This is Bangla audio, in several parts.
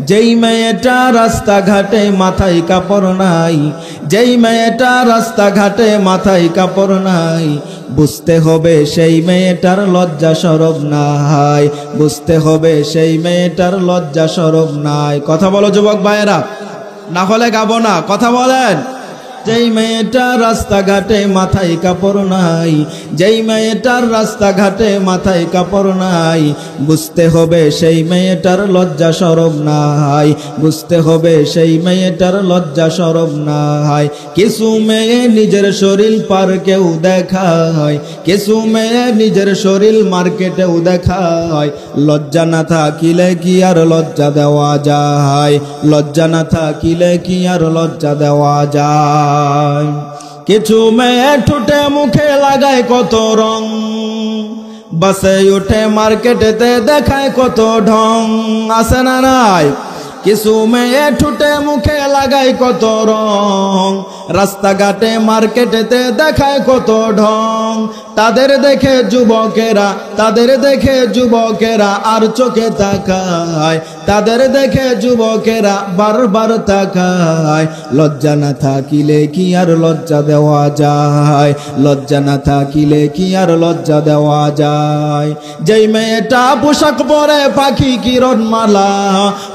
যেই মেয়েটা রাস্তাঘাটে মাথায় কাপড় নাই, যেই মেয়েটা রাস্তাঘাটে মাথায় কাপড় নাই, বুঝতে হবে সেই মেয়েটার লজ্জা শরম নাই, বুঝতে হবে সেই মেয়েটার লজ্জা শরম নাই। কথা বলো যুবক ভাইয়েরা, না হলে গাবো না। কথা বলেন। যেই মেয়েটার রাস্তাঘাটে মাথায় কাপড় নাই, যেই মেয়েটার রাস্তাঘাটে মাথায় কাপড় নাই, বুঝতে হবে সেই মেয়েটার লজ্জা শরম নাই, বুঝতে হবে সেই মেয়েটার লজ্জা শরম নাই। কিছু মেয়ে নিজের শরীর পার্কেও দেখায়, কিছু মেয়ে নিজের শরীর মার্কেটেও দেখায়, লজ্জা না থাকিলে কি আর লজ্জা দেওয়া যায়, লজ্জা না থাকিলে কি আর লজ্জা দেওয়া যায়। কিছু মেয়ে ঠোঁটে মুখে লাগায় কত রং, বাসে উঠে মার্কেটেতে দেখায় কত ঢং, আছে না নাই? কিছু মেয়ে ঠোঁটে মুখে লাগায় কত রং, রাস্তাঘাটে মার্কেটেতে দেখায় কত ঢং। তাদের দেখে যুবকেরা, তাদের দেখে যুবকেরা আর চোখে তাকায়, তাদের দেখে যুবকেরা বারবার তাকায়। লজ্জা না থাকিলে কি আর লজ্জা দেওয়া যায়, লজ্জা না থাকিলে কি আর লজ্জা দেওয়া যায়। যেই মেয়েটা পোশাক পরে পাখি কিরণ মালা,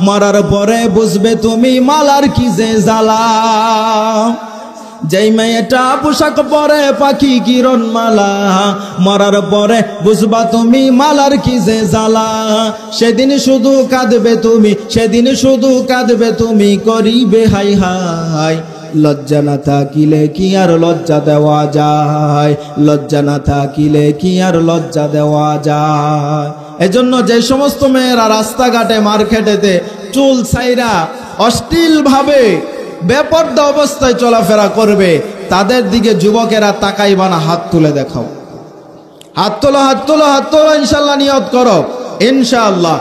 মরার পরে বুঝবে তুমি মালার কি যে জ্বালা। যেই মেয়েটা পোশাক পরে পাখি কিরণ মালা, মরার পরে বুঝবা তুমি মালার কি যে জ্বালা। সেদিন শুধু কাঁদবে তুমি, সেদিন শুধু কাঁদবে তুমি, করিবে হাই হাই। লজ্জা না থাকিলে কি আর লজ্জা দেওয়া যায়, লজ্জা না থাকিলে কি আর লজ্জা দেওয়া যায়। এজন্য যে সমস্ত মেয়েরা রাস্তাঘাটে মার্কেটেতে চুল ছাইরা অশ্লীল ভাবে বেপর্দা অবস্থায় চলাফেরা করবে, তাদের দিকে যুবকেরা তাকাইবা না। হাত তুলে দেখাও, হাত তোলো, হাত তোলো, হাত তোলো, ইনশাআল্লাহ নিয়ত করো, ইনশাআল্লাহ।